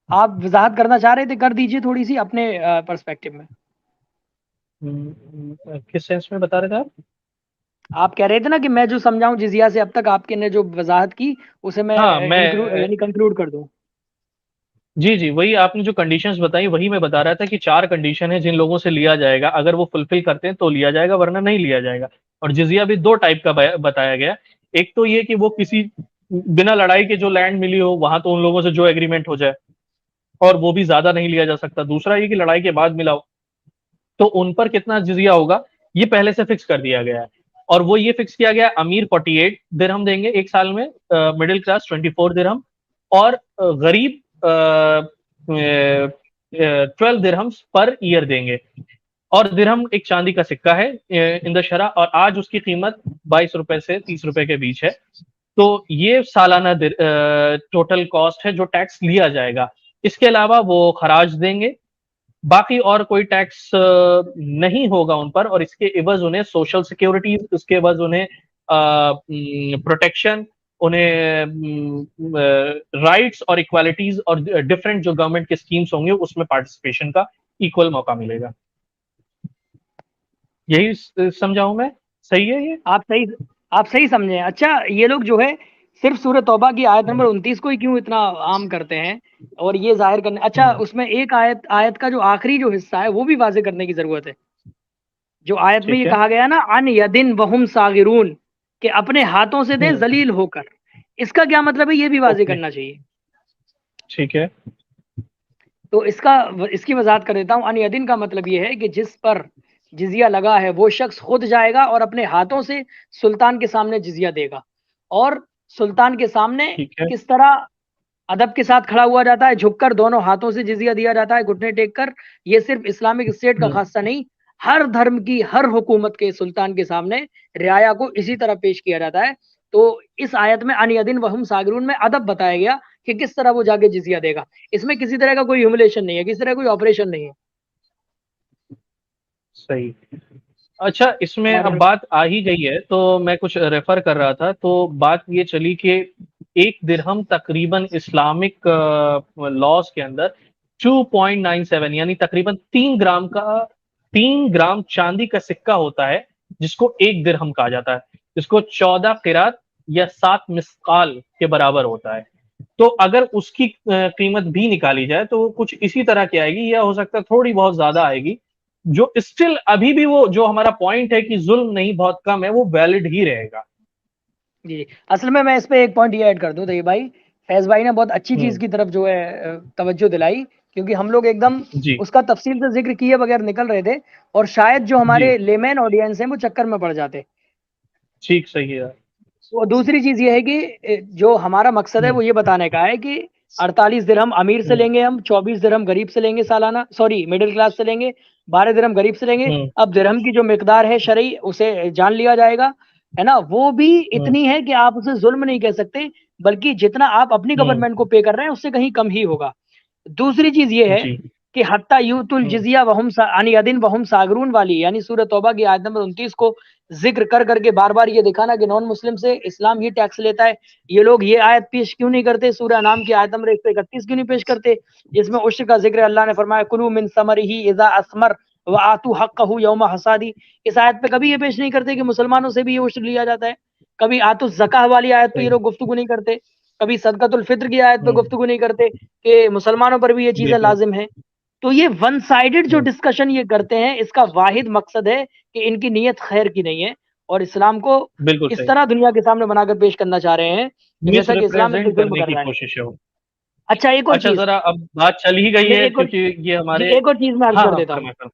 आप वजाहत करना चाह रहे थे, कर दीजिए थोड़ी सी अपने पर्सपेक्टिव में। किस सेंस में बता रहे थे आप? आप कह रहे थे ना कि मैं जो समझाऊं जिजिया से अब तक आपके ने जो वजाहत की उसे मैं हाँ, इंक्लूड मैं यानी कंक्लूड कर दूं। जी जी, वही आपने जो कंडीशंस बताई वही मैं बता रहा था कि 4 कंडीशन है जिन लोगों से लिया जाएगा, अगर वो फुलफिल करते हैं तो लिया जाएगा, वरना नहीं लिया जाएगा। और जिजिया भी 2 टाइप का बताया गया। एक तो ये कि वो किसी बिना लड़ाई के जो लैंड मिली हो वहां तो उन लोगों से जो एग्रीमेंट हो जाए, और वो भी ज्यादा नहीं लिया जा सकता। दूसरा ये कि लड़ाई के बाद मिला हो, तो उन पर कितना जिजिया होगा ये पहले से फिक्स कर दिया गया है। और वो ये फिक्स किया गया, अमीर 48 दिरहम देंगे एक साल में, मिडिल क्लास 24 दिरहम, और गरीब 12 दिरहम पर ईयर देंगे। और दिरहम एक चांदी का सिक्का है इन द शरा, और आज उसकी कीमत 22 रुपए से 30 रुपए के बीच है। तो ये सालाना टोटल कॉस्ट है जो टैक्स लिया जाएगा। इसके अलावा वो खराज देंगे, बाकी और कोई टैक्स नहीं होगा उन पर। और इसके एवज उन्हें सोशल सिक्योरिटीज, इसके एवज उन्हें प्रोटेक्शन, उन्हें राइट्स और इक्वालिटीज और डिफरेंट जो गवर्नमेंट के स्कीम्स होंगे उसमें पार्टिसिपेशन का इक्वल मौका मिलेगा। यही समझाऊं मैं? सही है ये? आप सही आप सही समझे। अच्छा, ये लोग जो है सिर्फ सूरह तौबा की आयत नंबर हम्म, 29 को ही क्यों इतना आम करते हैं और ये जाहिर करने, अच्छा हम्म, उसमें एक आयत आयत का जो आखिरी जो हिस्सा है वो भी वाजे करने की जरूरत है। जो आयत में ये ठीक है। कहा गया ना, अन यदिन वहुम सागिरून, कि अपने हाथों से दे हम्म। जलील होकर, इसका क्या मतलब है ये भी वाजे ओके। करना चाहिए। ठीक है। तो इसकी वजाहत कर देता हूँ। अन यदिन का मतलब ये है कि जिस पर जिजिया लगा है वो शख्स खुद जाएगा और अपने हाथों से सुल्तान के सामने जिजिया देगा। और सुल्तान के सामने ठीक है। किस तरह अदब के साथ खड़ा हुआ जाता है, झुककर दोनों हाथों से जिजिया दिया जाता है, घुटने टेक कर। ये सिर्फ इस्लामिक स्टेट का हम्म। खासा नहीं, हर धर्म की हर हुकूमत के सुल्तान के सामने रियाया को इसी तरह पेश किया जाता है। तो इस आयत में अनियदिन वहम सागरून में अदब बताया गया कि किस तरह वो जाके जिजिया देगा। इसमें किसी तरह का कोई ह्यूमिलेशन नहीं है, किसी तरह कोई ऑपरेशन नहीं है सही। अच्छा, इसमें हमारे अब यहाँ। बात आ ही गई है तो मैं कुछ रेफर कर रहा था, तो बात ये चली कि 1 दिरहम तकरीबन इस्लामिक लॉज के अंदर 2.97 यानी तकरीबन 3 ग्राम का, 3 ग्राम चांदी का सिक्का होता है, जिसको 1 दिरहम कहा जाता है, जिसको 14 किरात या 7 मिस्काल के बराबर होता है। तो अगर उसकी कीमत भी निकाली जाए तो वो कुछ इसी तरह की आएगी, या हो सकता है थोड़ी बहुत ज्यादा आएगी, जो स्टिल अभी भी वो जो हमारा पॉइंट है कि जुल्म नहीं बहुत कम है, वो वैलिड ही रहेगा। जी, असल में मैं इस पे एक पॉइंट ये ऐड कर दूं, देखिए भाई, फैज भाई ने बहुत अच्छी चीज हम्म। की तरफ जो है तवज्जो दिलाई, क्योंकि हम लोग एकदम जी उसका तफसील से जिक्र किए बगैर निकल रहे थे, और शायद जो जी। हमारे लेमैन ऑडियंस हैं वो चक्कर में पड़ जाते। ठीक, सही है। तो दूसरी चीज ये है कि जो हमारा मकसद है हम्म। वो ये बताने का है कि 48 दिरहम अमीर से हम्म। लेंगे, हम 24 दिरहम गरीब से लेंगे, सालाना सॉरी मिडिल क्लास से लेंगे, 12 दिरहम गरीब से लेंगे। हम्म। अब दिरहम की जो मिकदार है शरई उसे जान लिया जाएगा, है ना, वो भी हम्म। इतनी है कि आप उसे जुल्म नहीं कह सकते, बल्कि जितना आप अपनी हम्म। गवर्नमेंट को पे कर रहे हैं उससे कहीं कम ही होगा। दूसरी चीज ये है जी। कि हत्ता यूतुल हम्म। जिजिया वहुम यानी यदिन वहुम सागरून वाली, यानी सूरह तौबा की आयत नंबर 29 को जिक्र कर करके बार बार ये दिखाना कि नॉन मुस्लिम से इस्लाम ये टैक्स लेता है। ये लोग ये आयत पेश क्यों नहीं करते, सूरह नाम की आयत नंबर 131 क्यों नहीं पेश करते, जिसमें उश्र का जिक्र अल्लाह ने फरमाया कुलू मिन समरिही इजा असमर व आतू हक्कहू यौम हसादी। इस आयत पे कभी ये पेश नहीं करते कि मुसलमानों से भी ये उश्र लिया जाता है। कभी आतु जका वाली आयत पे ये सही। लोग गुफ्तगू नहीं करते। कभी सदकतुल फित्र की आयत पे हम्म। गुफ्तगू नहीं करते कि मुसलमानों पर भी ये चीजें बिल्कुल। लाजिम है। तो ये वन साइडेड जो हम्म। डिस्कशन ये करते हैं, इसका वाहिद मकसद है कि इनकी नीयत खैर की नहीं है, और इस्लाम को बिल्कुल इस सही। तरह दुनिया के सामने बनाकर पेश करना चाह रहे हैं कि मिस जैसा कि इस्लाम इस पे रिप्रेजेंट जुल्म करने कर की रहा है। कोशिश है वो। अच्छा एक और अच्छा, चीज, जरा अब बात चल ही गई नहीं है एक और, क्योंकि ये जी हमारे। एक और चीज मैं अर्ज हाँ कर हाँ, देता हूँ। फरमाए फरमाए।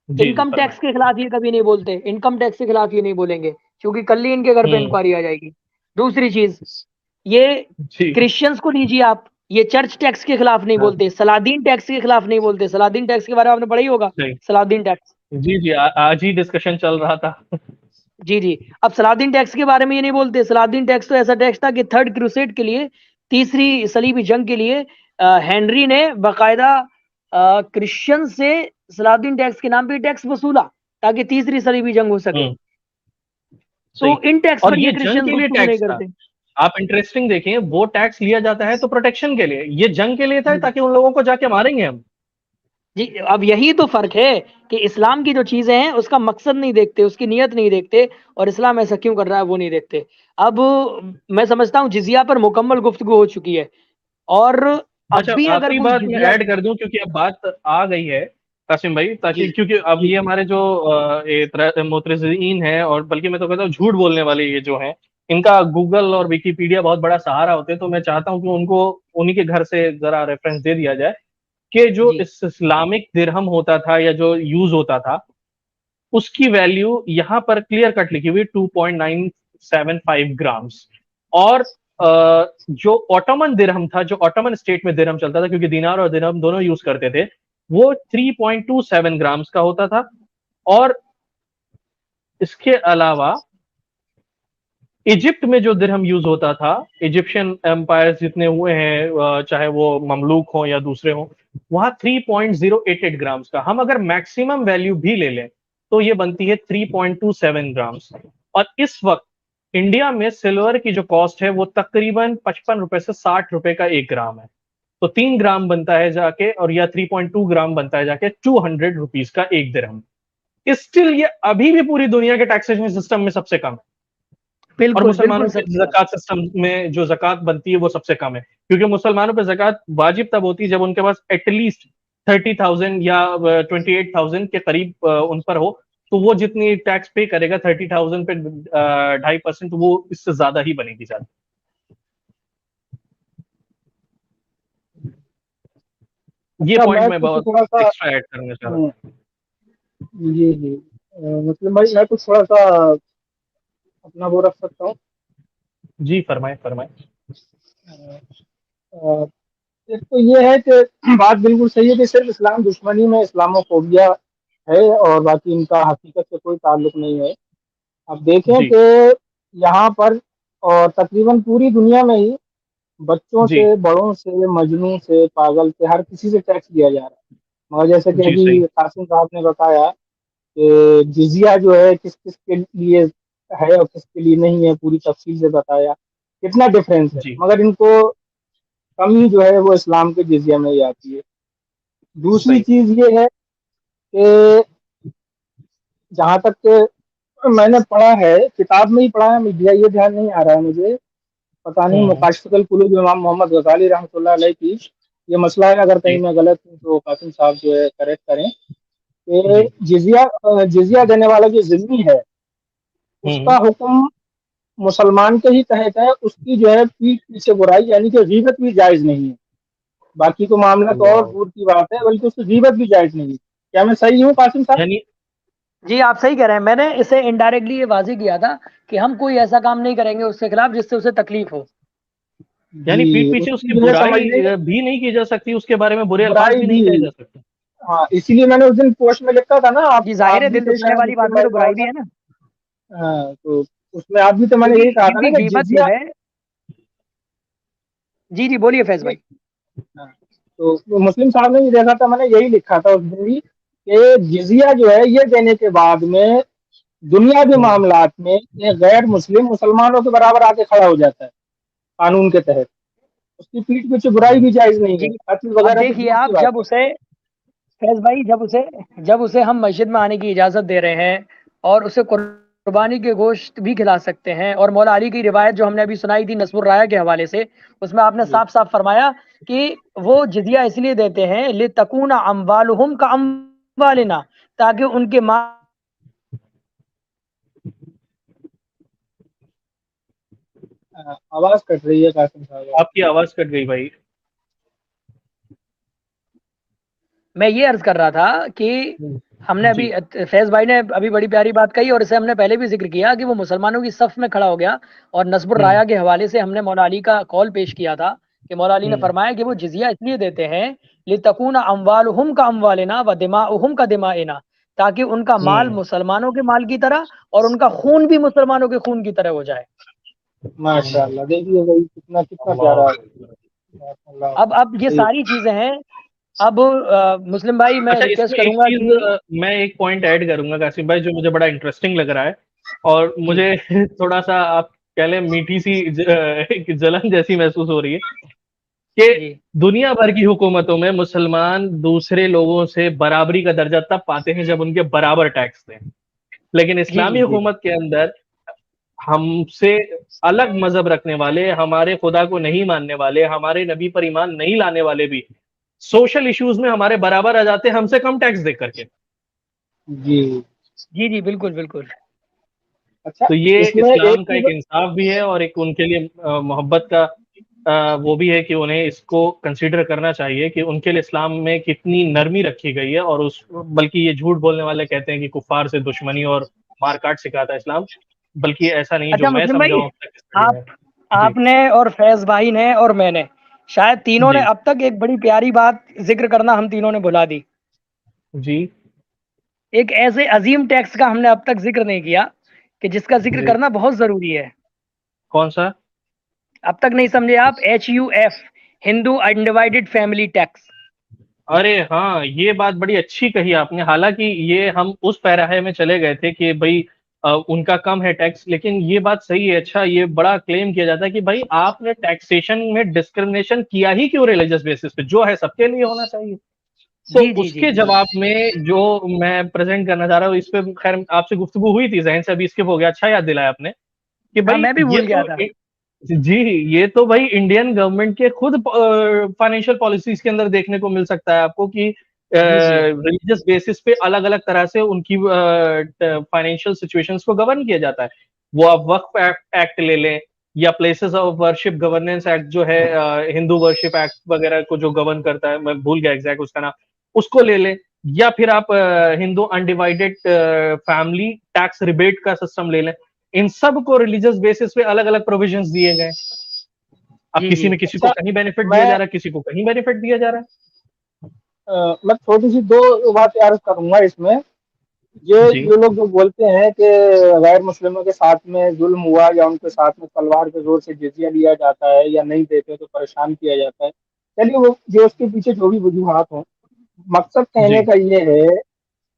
जी जी, इनकम टैक्स फरमाए। के खिलाफ ये कभी नहीं बोलते, इनकम टैक्स के खिलाफ ये नहीं बोलेंगे, क्योंकि कल ही इनके घर पे हम्म। इंक्वायरी आ जाएगी। दूसरी चीज, ये जी। क्रिश्चियंस को लीजिए आप, ये चर्च टैक्स के खिलाफ नहीं हाँ। बोलते, सलादीन टैक्स के खिलाफ नहीं बोलते। सलादीन टैक्स के बारे में आपने पढ़ा ही होगा, सही। Saladin tax. जी जी, आज ही डिस्कशन चल रहा था। जी जी। अब सलादीन टैक्स के बारे में ये नहीं बोलते। सलादीन टैक्स तो ऐसा टैक्स था कि थर्ड क्रूसेड के लिए, तीसरी सलीबी जंग के लिए, हेनरी ने बाकायदा क्रिश्चियन से सलादीन टैक्स के नाम पे टैक्स वसूला, ताकि तीसरी सलीबी जंग हो सके। हम्म। तो सही। इन टैक्स और पर ये ये जंग क्रिश्चियंस के लिए गुफ्तगू नहीं टैक्स था? करते। आप इंटरेस्टिंग देखें, वो टैक्स लिया जाता है तो प्रोटेक्शन के लिए, ये जंग के लिए था ताकि उन लोगों को जाके मारेंगे हम। जी, अब यही तो फ़र्क है कि इस्लाम की जो चीज़ें हैं उसका मकसद नहीं देखते, उसकी नीयत नहीं देखते और इस्लाम ऐसा क्यों कर रहा है वो नहीं देखते। अब मैं समझता हूँ जिज़िया पर मुकम्मल गुफ्तगू हो चुकी है और अब अच्छा, भी अगर आखिरी कोई बात मैं जिज़िया ऐड कर दूं क्योंकि अब बात आ गई है कासिम भाई, जी, ताकि क्योंकि अब जी, ये हमारे जो मुतरज़्ज़ीन हैं, और बल्कि मैं तो कहता हूँ झूठ बोलने वाले ये जो हैं, इनका गूगल और विकिपीडिया बहुत बड़ा सहारा होते हैं। तो मैं चाहता हूँ कि उनको उन्हीं के घर से जरा रेफरेंस दे दिया जाए कि जो जी, इस इस्लामिक दिरहम होता था या जो यूज होता था, उसकी वैल्यू यहाँ पर क्लियर कट लिखी हुई 2.975 ग्राम्स। और जो ऑटोमन दिरहम था, जो ऑटोमन स्टेट में दिरहम चलता था, क्योंकि दिनार और दिरहम दोनों यूज करते थे, वो 3.27 ग्राम्स का होता था। और इसके अलावा इजिप्ट में जो दिरहम यूज होता था, इजिप्शियन एम्पायर जितने हुए हैं, चाहे वो ममलूक हो या दूसरे हो, वहां 3.088 ग्राम्स का। हम अगर मैक्सिमम वैल्यू भी ले लें तो ये बनती है 3.27 ग्राम्स। और इस वक्त इंडिया में सिल्वर की जो कॉस्ट है वो तकरीबन 55 रुपए से 60 रुपए का 1 ग्राम है। तो 3 ग्राम बनता है जाके, और या 3.2 ग्राम बनता है जाके 200 रुपीज का 1 दिरहम। स्टिल ये अभी भी पूरी दुनिया के टैक्सेशन सिस्टम में सबसे कम है। और बिल्कुल, मुसलमानों बिल्कुल के सही कहा। ज़कात सिस्टम में जो ज़कात बनती है वो सबसे कम है, क्योंकि मुसलमानों पे ज़कात वाजिब तब होती है जब उनके पास एटलीस्ट 30,000 या 28,000 के करीब उन पर हो। तो वो जितनी टैक्स पे करेगा 30,000 पे 2.5%, वो इससे ज्यादा ही बनेगी ज्यादा। ये अच्छा, पॉइंट मैं मैं कुछ बहुत थोड़ा सा एक्स्ट्रा ऐड करना चाह रहा था। जी जी, मुस्लिम भाई, मैं कुछ थोड़ा सा अपना वो रख सकता हूँ। जी फरमाए फरमाए। अ, अ, एक तो ये है कि बात बिल्कुल सही है कि सिर्फ इस्लाम दुश्मनी में इस्लामोफोबिया है और बाकी इनका हकीकत से कोई ताल्लुक नहीं है। अब देखें जी कि यहाँ पर और तकरीबन पूरी दुनिया में ही बच्चों जी से, बड़ों से, मजनू से, पागल से, हर किसी से टैक्स लिया जा रहा है। मगर जैसे कि जी अभी सही। कासिम साहब ने बताया कि जिजिया जो है किस किस के लिए है और किसके लिए नहीं है, पूरी तफसील से बताया कितना डिफरेंस है। जी मगर इनको कमी जो है वो इस्लाम के जिजिया में ही आती है। दूसरी सही। चीज ये है कि जहां तक कि मैंने पढ़ा है, किताब में ही पढ़ा है, मीडिया ये ध्यान नहीं आ रहा है मुझे, पता नहीं, हम्म मुकाशफतुल कुलूब इमाम मोहम्मद गजाली रहमतुल्लाह अलैह की ये मसला है। अगर कहीं जी मैं गलत हूँ तो कासिम साहब जो है करेक्ट करें कि जी। जिजिया देने वाला जो जिम्मी है उसका हम्म। हुक्म मुसलमान के ही तहत है। उसकी जो है पीठ पीछे बुराई यानी कि गीबत भी जायज नहीं है। बाकी तो मामला तो और अल्लाह। दूर की बात है, बल्कि उसकी गीबत भी जायज नहीं है। क्या मैं सही हूँ कासिम साहब? यानी जी, आप सही कह रहे हैं। मैंने इसे इनडायरेक्टली ये वाज़िह किया था कि हम कोई ऐसा काम नहीं करेंगे उसके खिलाफ जिससे उसे तकलीफ हो। जी, पीठ पीछे उसकी उसकी जो है बुराई समझने भी नहीं की जा सकती, उसके बारे में बुरे अल्फाज बुराई भी भी, नहीं कहे जा सकते। हाँ, इसीलिए मैंने उस दिन पोस्ट में लिखा था ना, जी, आप ज़ाहिर है भी दिल थे दुखने शायद वाली बात मुस्लिम में भाई तो साहब बुराई भी का। है ना, हाँ, तो उसमें आप भी, तो मैंने क्योंकि यही कहा था क्योंकि ना कि गीबत जो जिजिया। है जी, जी, बोलिए फैज़ भाई। हाँ, तो वो मुस्लिम साहब ने भी देखा था, मैंने यही लिखा था उस दिन भी कि जिजिया जो है ये देने के बाद में दुनियावी हम्म। मामलात में ये गैर मुस्लिम मुसलमानों के बराबर आके खड़ा हो जाता है कानून के तहत। उसकी पीठ पीछे बुराई भी जायज नहीं है, जी, कत्ल अब वगैरह तो देखिए दूर की आप बात जब है। उसे फैज़ भाई जब उसे हम मस्जिद में आने की इजाज़त दे रहे हैं और उसे कुर्बानी के गोश्त भी खिला सकते हैं और मौला अली की रिवायत जो हमने अभी सुनाई थी नस्बुर राया के हवाले से, उसमें आपने जी साफ-साफ फरमाया कि वो जिज़िया इसलिए देते हैं लितकूना अम्वालुहुम का अम्वालिना, ताकि उनके माल आवाज कट रही है कासिम साहब आपकी आपकी। आवाज कट गई भाई। मैं ये अर्ज़ कर रहा था कि हमने अभी जी फैज़ भाई ने अभी बड़ी प्यारी बात कही और इसे हमने पहले भी ज़िक्र किया कि वो मुसलमानों की सफ़ में खड़ा हो गया और नस्बुर हम्म राया के हवाले से हमने मौला अली का कौल पेश किया था कि मौला अली ने हम्म फरमाया कि वो जिज़िया इसलिए देते हैं लितकूना अम्वालुहुम का अम्वालिना व दिमाउहुम का दिमाइना, ताकि उनका माल हम्म। मुसलमानों के माल की तरह और उनका खून भी मुसलमानों के खून की तरह हो जाए। माशाल्लाह, देखिए भाई कितना कितना अल्लाह प्यारा। अकबर। अल्लाह अब ये सही। सारी चीज़ें हैं। अब मुस्लिम भाई मैं अच्छा, रिक्वेस्ट इसमें एक करूँगा चीज कि मैं एक पॉइंट ऐड करूंगा कासिम भाई, जो मुझे बड़ा इंटरेस्टिंग लग रहा है, और जी, मुझे थोड़ा सा आप कह लें मीठी सी एक जलन जैसी महसूस हो रही है कि जी दुनिया भर की हुकूमतों में मुसलमान दूसरे लोगों से बराबरी का दर्जा तब पाते हैं जब उनके बराबर टैक्स दें, लेकिन जी इस्लामी जी जी हुकूमत के अंदर हमसे अलग मजहब रखने वाले, हमारे खुदा को नहीं मानने वाले, हमारे नबी पर ईमान नहीं लाने वाले भी सोशल इश्यूज में हमारे बराबर आ जाते हैं हमसे कम टैक्स दे करके। जी। जी जी बिल्कुल बिल्कुल। अच्छा, तो ये इसमें एक इस्लाम का एक चीज। इंसाफ भी है और एक उनके लिए मोहब्बत का वो भी है कि उन्हें इसको कंसीडर करना चाहिए कि उनके लिए इस्लाम में कितनी नरमी रखी गई है, और उस बल्कि ये झूठ बोलने वाले कहते हैं कि कुफार से दुश्मनी और मारकाट सिखाता है इस्लाम, बल्कि ऐसा नहीं, जो अच्छा मैं मुस्लिम समझा भाई, हूं अब तक स्टडी में। आप जी आपने और फैज भाई ने और मैंने शायद तीनों ने जी अब तक एक बड़ी प्यारी बात जिक्र करना हम तीनों ने भुला दी। जी एक ऐसे अजीम टैक्स का हमने अब तक जिक्र नहीं किया कि जिसका जिक्र जी। करना बहुत जरूरी है। कौन सा? अब तक नहीं समझे आप? HUF, Hindu undivided family tax. अरे हाँ, ये बात बड़ी अच्छी कही आपने। हालांकि ये हम उस पैराहे में चले गए थे कि भाई उनका कम है टैक्स, लेकिन ये बात सही है। अच्छा, ये बड़ा क्लेम किया जाता है कि भाई आपने टैक्सेशन में डिस्क्रिमिनेशन किया ही क्यों रिलीजियस बेसिस पे, जो है सबके लिए होना चाहिए। तो जी जी जी उसके जी जवाब में जो मैं प्रेजेंट करना चाह रहा हूँ, इस पे खैर आपसे गुफ्तगू हुई थी, जहन से अभी स्किप हो गया, अच्छा याद दिलाया आपने कि हाँ भाई मैं भी ये भूल गया तो था। जी, ये तो भाई इंडियन गवर्नमेंट के खुद फाइनेंशियल पॉलिसीज के अंदर देखने को मिल सकता है आपको कि जी जी रिलीजियस बेसिस पे अलग अलग तरह से उनकी फाइनेंशियल सिचुएशंस को गवर्न किया जाता है। वो आप वक्फ एक्ट ले लें, या places of worship governance act जो है, हिंदू वर्शिप एक्ट वगैरह को जो गवर्न करता है, मैं भूल गया एग्जैक्ट उसका नाम, उसको ले लें, या फिर आप Hindu undivided family tax rebate का सिस्टम ले लें। इन सब को रिलीजियस बेसिस पे अलग अलग प्रोविजंस दिए गए। अब जी किसी जी में किसी को अच्छा, कहीं बेनिफिट दिया मैं जा रहा है, किसी को कहीं बेनिफिट दिया जा रहा है। मैं छोटी सी दो बातें अर्ज करूंगा इसमें। जी ये लोग जो बोलते हैं कि गैर मुस्लिमों के साथ में जुल्म हुआ, या उनके साथ में तलवार के जोर से जिजिया लिया जाता है, या नहीं देते तो परेशान किया जाता है। चलिए, वो जो उसके पीछे जो भी वजूहात हो, मकसद कहने जी। का ये है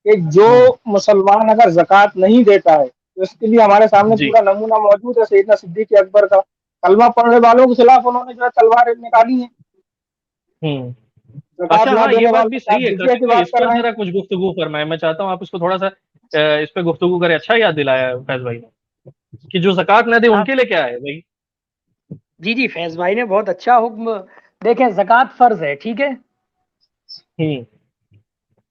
कि जो हम्म। मुसलमान अगर जक़ात नहीं देता है, तो इसके लिए हमारे सामने जी। पूरा नमूना मौजूद है। सैयदना सिद्दीक अकबर का कलमा पढ़ने वालों के खिलाफ उन्होंने जो है तलवार निकाली है। हम्म। जक़ात अच्छा, ना हाँ, ये देने बात वालों भी के साथ सही है। जिजिया कृतिक की भाई, बात इस कर पर रहे हैं। जरा कुछ गुफ्तगू फरमाए। मैं चाहता हूँ आप इसको थोड़ा सा इस पे गुफ्तगू करें। अच्छा याद दिलाया फैज भाई ने कि जो ज़कात ना दे आप उनके लिए क्या है भाई। जी जी फैज भाई ने बहुत अच्छा हुक्म। देखें, ज़कात फर्ज है, ठीक है। हम्म।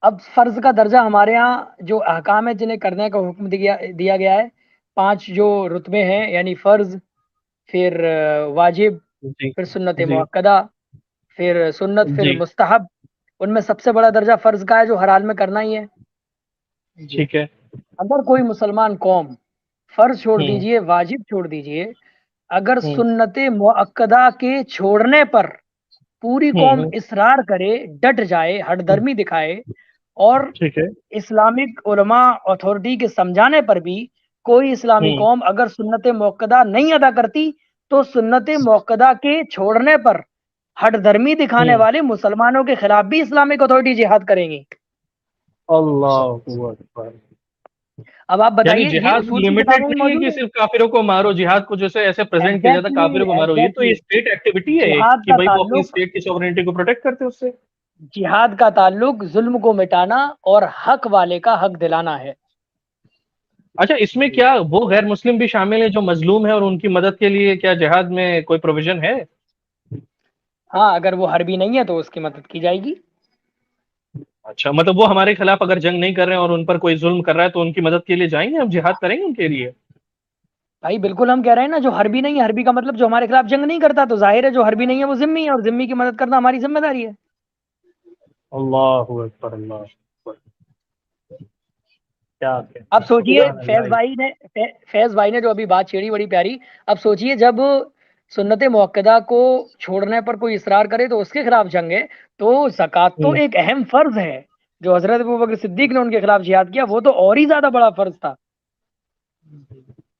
अब फर्ज का दर्जा हमारे यहाँ जो अहकाम है जिन्हें करने का हुक्म दिया दिया गया है, 5 जो रुतबे हैं, यानी फर्ज, फिर वाजिब, जी फिर सुन्नत जी मुअक्कदा, फिर सुन्नत, फिर जी। मुस्तहब। उनमें सबसे बड़ा दर्जा फर्ज का है, जो हर हाल में करना ही है। जी। ठीक है। अगर कोई मुसलमान कौम फर्ज छोड़ हम्म। दीजिए, वाजिब छोड़ दीजिए, अगर हम्म। सुन्नत मुअक्कदा के छोड़ने पर पूरी कौम हम्म। इसरार करे, डट जाए, हम्म। हठधर्मी दिखाए, और ठीक है। इस्लामिक उलमा अथॉरिटी के समझाने पर भी कोई इस्लामी हम्म। कौम अगर सुन्नत मुअक्कदा नहीं अदा करती, तो सुन्नत मुअक्कदा के छोड़ने पर हठधर्मी दिखाने हम्म। वाले मुसलमानों के खिलाफ भी इस्लामिक अथॉरिटी जिहाद करेंगी। अल्लाहू अकबर। अब आप यानी बताइए, ये जिहाद उसूल की लिमिटेड किताबों में नहीं है मौजूद कि है। सिर्फ काफिरों को मारो। जिहाद को जैसे ऐसे प्रेजेंट किया जाता है, एग्जैक्टली काफिरों को मारो, ये तो ये एग्जैक्टली। स्टेट एक्टिविटी है एक जिहाद कि का भाई वो अपनी ताल्लुक स्टेट की सॉवरेनिटी को प्रोटेक्ट करते हैं उससे। जिहाद का ताल्लुक जुल्म को मिटाना और हक वाले का हक दिलाना है। अच्छा, इसमें जी। क्या वो गैर मुस्लिम भी शामिल है जो मजलूम है, और उनकी मदद के लिए क्या जिहाद में कोई प्रोविजन है? हाँ, अगर वो हरबी नहीं है तो उसकी मदद की जाएगी। अच्छा, मतलब वो हमारे खिलाफ अगर जंग नहीं कर रहे हैं और उन पर कोई जुल्म कर रहा है तो उनकी मदद के लिए जाएंगे, हम जिहाद करेंगे उनके लिए। भाई बिल्कुल, हम कह रहे हैं ना, जो हरबी नहीं है, हरबी का मतलब जो हमारे खिलाफ जंग नहीं करता, तो जाहिर है जो हरबी नहीं है वो जिम्मी है, और जिम्मी की मदद करना हमारी जिम्मेदारी है। अल्लाह अकबर, अल्लाह अकबर। क्या अब कहते हैं, सोचिए, सुभान अल्लाह। फैज भाई ने जो अभी बात छेड़ी बड़ी प्यारी। अब सोचिए, जब सुन्नत मुअक्कदा को छोड़ने पर कोई इसरार करे तो उसके खिलाफ जंग है, तो ज़कात तो हम्म। एक अहम फर्ज है। जो हजरत अबू बकर सिद्दीक ने उनके खिलाफ जिहाद किया, वो तो और ही ज्यादा बड़ा फर्ज था।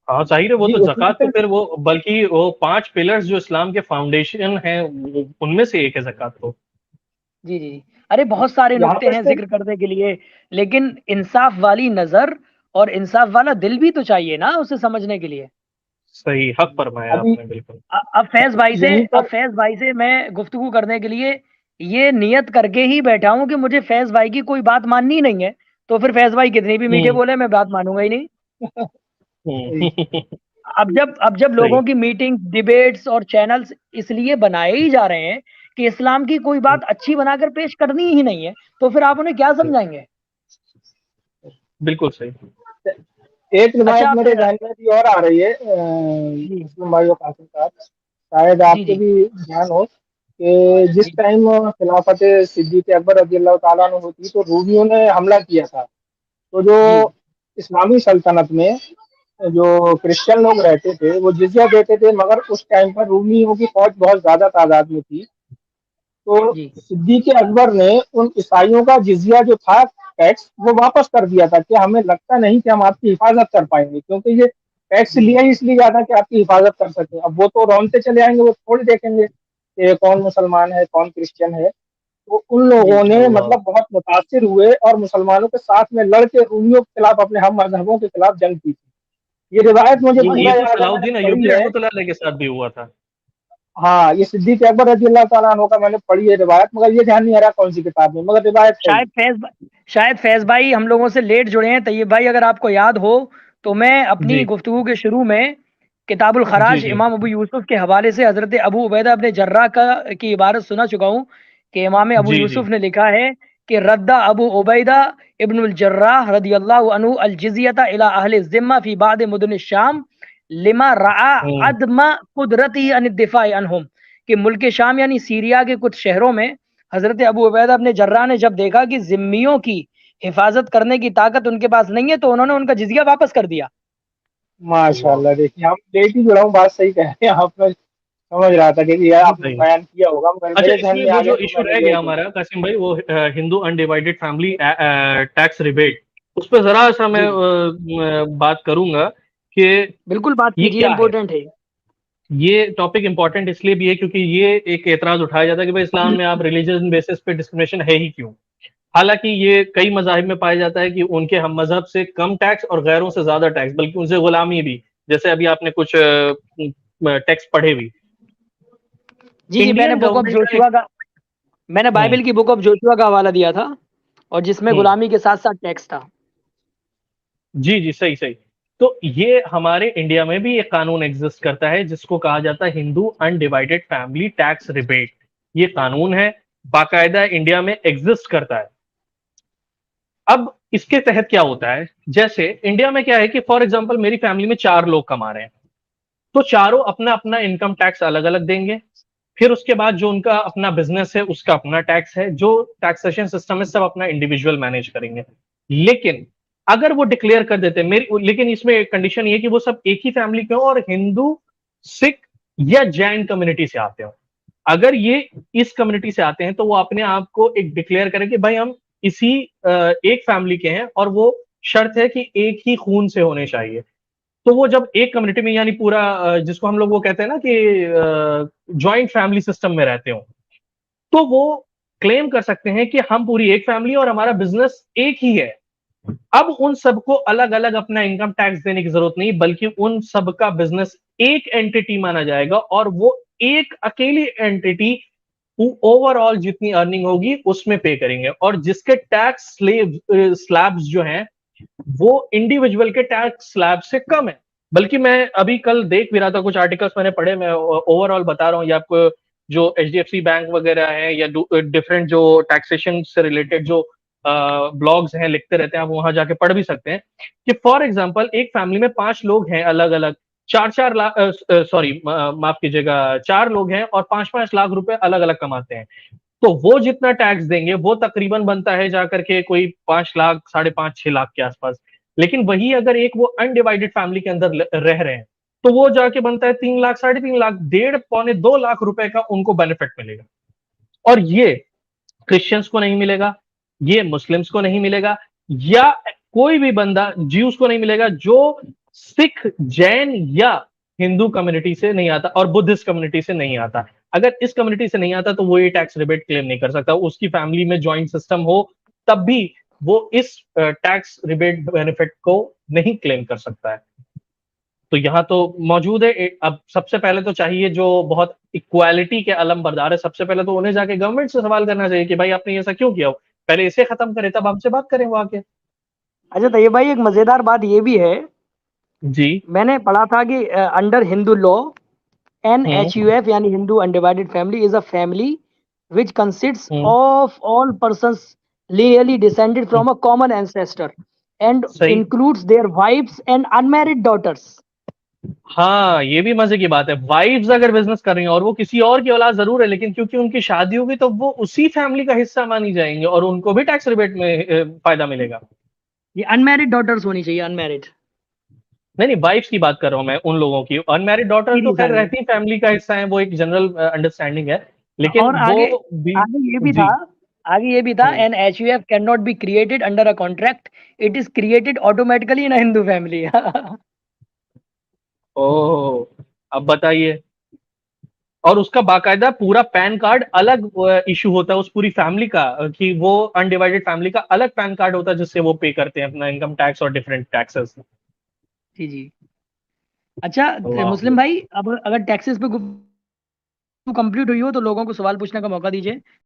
हाँ, जाहिर है, वो जी, तो उसमें जक़ात तो से फिर वो, बल्कि वो 5 पिलर्स जो इस्लाम के फाउंडेशन है, उनमें से एक है जक़ात तो। जी जी जी। अरे बहुत सारे यहाँ नुक्ते पर हैं से जिक्र करने के लिए, लेकिन इंसाफ वाली नजर और इंसाफ वाला दिल भी तो चाहिए ना उसे समझने के लिए। सही, हक फरमाया अभी आपने बिल्कुल। अब यहीं पर फैज भाई से मैं गुफ्तगू करने के लिए ये नियत करके ही बैठा हूँ कि मुझे फैज भाई की कोई बात माननी नहीं है, तो फिर फैज भाई कितनी भी मीठे हम्म बोले मैं बात मानूंगा ही नहीं। सही अब जब सही। लोगों की मीटिंग डिबेट्स और चैनल्स इसलिए बनाए ही जा रहे हैं कि इस्लाम की कोई बात अच्छी बनाकर पेश करनी ही नहीं है, तो फिर आप उन्हें क्या समझाएंगे? बिल्कुल सही। एक रिवायत अच्छा आप मेरे ध्यान में भी और आ रही है, जी मुस्लिम भाई और कासिम साहब, शायद जी आपके जी भी ध्यान हो कि जिस जी टाइम खिलाफत सिद्दीक अकबर रजी अल्लाह ताला अन्हु होती तो रूमियों ने हमला किया था। तो जो जी इस्लामी सल्तनत में जो क्रिश्चियन लोग रहते थे वो जिजिया देते थे, मगर उस टाइम पर रूमियों की फौज बहुत ज्यादा तादाद में थी। तो जी सिद्दीक अकबर ने उन ईसाइयों का जिजिया जो था, टैक्स, वो वापस कर दिया था कि हमें लगता नहीं कि हम आपकी हिफाजत कर पाएंगे, क्योंकि ये टैक्स जी लिया ही इसलिए जाता कि आपकी हिफाजत कर सके। अब वो तो रौंदते चले आएंगे, वो थोड़ी देखेंगे कि कौन मुसलमान है कौन क्रिश्चियन है। तो उन जी लोगों ने अल्लाह। मतलब बहुत मुतासिर हुए और मुसलमानों के साथ में लड़के रूमियों के खिलाफ, अपने हम मजहबों के खिलाफ जंग की थी। ये रिवायत मुझे जी हाँ, जी ये पूरा तो याद है, मैंने सलाउद्दीन पढ़ी अय्यूबी है। रहमतुल्लाह अलैह के साथ भी हुआ था। हाँ, ये सिद्दीक अकबर रजी अल्लाह ताला अन्हु का मैंने पढ़ी है रिवायत, मगर ये ध्यान नहीं आ रहा कौन सी किताब में, मगर रिवायत है ये। शायद फैज भाई हम लोगों से लेट जुड़े हैं। तैयब भाई अगर आपको याद हो तो मैं अपनी जी गुफ्तगू के शुरू में किताबुल जी खराज जी इमाम अबू यूसुफ के हवाले से हजरत अबू उबैदा अपने जर्रा का की इबारत सुना चुका हूँ कि इमाम अबू जी जी। यूसुफ ने लिखा है कि रद्दा अबू उबैदा इब्नुल जर्राह रदियल्लाहु अन्हु अल जिज़ियता इला अहले ज़िम्मा फी बाद मुदन शाम लिमा रआ हम्म अदमा कुदरती अन दिफा अनहुम, कि मुल्क शाम यानी सीरिया के कुछ शहरों में हजरत अबू उबैदा अपने जर्रा ने जब देखा कि जिम्मियों की हिफाजत करने की ताकत उनके पास नहीं है, तो उन्होंने उनका जिजिया वापस कर दिया। माशाल्लाह, देखिए हम लेट ही जुड़ा हूँ, बात सही कह रहे हैं आप। मैं समझ रहा था कि यार आपने सही। बयान किया होगा, मगर अच्छा, मेरे ध्यान इसमें में वो आ जो गया तो इशू मैंने रह जो है गया हमारा कासिम भाई, वो Hindu undivided family tax rebate, उस पर जरा सा मैं जी जी बात करूंगा कि बिल्कुल बात ये कीजिए, क्या है। इंपॉर्टेंट है। ये टॉपिक इंपॉर्टेंट इसलिए भी है क्योंकि ये एक एतराज उठाया जाता है कि भाई इस्लाम में आप रिलीजियस बेसिस पे डिस्क्रिमिनेशन है ही क्यों। हालांकि ये कई मजाहिब में पाया जाता है कि उनके हम मजहब से कम टैक्स और गैरों से ज्यादा टैक्स, बल्कि उनसे गुलामी भी, जैसे अभी आपने कुछ टैक्स पढ़े भी। जी जी इंडियन गवर्नमेंट का एक मैंने हम्म, बाइबल की बुक ऑफ जोशुआ का हवाला दिया था, और जिसमें हम्म, गुलामी के साथ साथ टैक्स था। जी जी, सही सही। तो ये हमारे इंडिया में भी एक कानून एग्जिस्ट करता है जिसको कहा जाता है Hindu undivided family tax rebate. ये कानून है, बाकायदा इंडिया में एग्जिस्ट करता है। अब इसके तहत क्या होता है, जैसे इंडिया में क्या है कि फॉर एग्जांपल मेरी फैमिली में 4 लोग कमा रहे हैं, तो चारों अपना अपना इनकम टैक्स अलग अलग देंगे। फिर उसके बाद जो उनका अपना बिजनेस है उसका अपना टैक्स है, जो टैक्सेशन सिस्टम है सब अपना इंडिविजुअल मैनेज करेंगे। लेकिन अगर वो डिक्लेयर कर देते हैं मेरी, लेकिन इसमें एक कंडीशन ये है कि वो सब एक ही फैमिली के हो और हिंदू, सिख या जैन कम्युनिटी से आते हो। अगर ये इस कम्युनिटी से आते हैं तो वो अपने आप को एक डिक्लेयर करें कि भाई हम इसी एक फैमिली के हैं, और वो शर्त है कि एक ही खून से होने चाहिए। तो वो जब एक कम्युनिटी में, यानी पूरा जिसको हम लोग वो कहते हैं ना कि जॉइंट फैमिली सिस्टम में रहते हो, तो वो क्लेम कर सकते हैं कि हम पूरी एक फैमिली और हमारा बिजनेस एक ही है। अब उन सबको अलग अलग अपना इनकम टैक्स देने की जरूरत नहीं, बल्कि उन सबका बिजनेस एक एंटिटी माना जाएगा, और वो एक अकेली एंटिटी ओवरऑल जितनी अर्निंग होगी उसमें पे करेंगे। और जिसके टैक्स स्लैब्स जो हैं वो इंडिविजुअल के टैक्स स्लैब से कम है। बल्कि मैं अभी कल देख भी रहा था, कुछ आर्टिकल्स मैंने पढ़े, मैं ओवरऑल बता रहा हूँ, या आपको जो एचडीएफसी बैंक वगैरह है या डिफरेंट जो टैक्सेशन से रिलेटेड जो ब्लॉग्स हैं लिखते रहते हैं, आप वहां जाके पढ़ भी सकते हैं कि फॉर एग्जांपल एक फैमिली में 5 लोग हैं अलग अलग, 4-4 लाख, सॉरी माफ कीजिएगा, 4 लोग हैं और 5-5 लाख रुपए अलग अलग कमाते हैं। तो वो जितना टैक्स देंगे वो तकरीबन बनता है जाकर के कोई 5 लाख, 5.5-6 लाख के आसपास। लेकिन वही अगर एक वो अनडिवाइडेड फैमिली के अंदर रह रहे हैं, तो वो जाके बनता है 3 लाख, 3.5 लाख, 1.5 पौने 2 लाख रुपए का उनको बेनिफिट मिलेगा। और ये क्रिश्चियंस को नहीं मिलेगा, ये मुस्लिम्स को नहीं मिलेगा, या कोई भी बंदा ज्यूस को नहीं मिलेगा जो सिख, जैन या हिंदू कम्युनिटी से नहीं आता और बुद्धिस्ट कम्युनिटी से नहीं आता। अगर इस कम्युनिटी से नहीं आता तो वो ये टैक्स रिबेट क्लेम नहीं कर सकता। उसकी फैमिली में ज्वाइंट सिस्टम हो तब भी वो इस टैक्स रिबेट बेनिफिट को नहीं क्लेम कर सकता है। तो यहाँ तो मौजूद है। अब सबसे पहले तो चाहिए जो बहुत इक्वालिटी के अलम बरदार है, सबसे पहले तो उन्हें जाके गवर्नमेंट से सवाल करना चाहिए कि भाई आपने ऐसा क्यों किया हो, पहले इसे खत्म करें तब हमसे बात करें वो आके। अच्छा तैयब भाई, एक मजेदार बात ये भी है, जी। मैंने पढ़ा था कि अंडर हिंदू लॉ NHUF यानी Hindu undivided family is a family which consists hmm. of all persons lineally descended hmm, from a common ancestor and सही। includes their wives and unmarried daughters. हाँ, ये भी मजे की बात है, वाइफ्स अगर बिजनेस कर रही हैं और वो किसी और की औलाद जरूर है, लेकिन क्योंकि उनकी शादी होगी तो वो उसी फैमिली का हिस्सा मानी जाएंगे और उनको भी टैक्स रिबेट में फायदा मिलेगा। ये अनमैरिड डॉटर्स होनी चाहिए, अनमैरिड। नहीं नहीं, वाइफ्स की बात कर रहा हूँ मैं, उन लोगों की। अनमैरिड डॉटर तो खैर रहती फैमिली का हिस्सा है, वो एक जनरल अंडरस्टैंडिंग है, लेकिन और वो आगे भी। आगे ये भी था, जी। आगे ये भी था, hmm. N H U F can not be created under a contract, it is created automatically in Hindu family. Oh, अब बताइए। और उसका बाकायदा पूरा पैन कार्ड अलग इशू होता है उस पूरी फैमिली का, कि वो अनडिवाइडेड फैमिली का अलग पैन कार्ड होता है जिससे वो पे करते हैं अपना इनकम टैक्स और डिफरेंट टैक्सेस। जी जी। अच्छा वाह। मुस्लिम भाई, अब अगर टैक्सेस पे कंप्लीट हुई हो तो लोगों को सवाल पूछने का मौका दीजिए।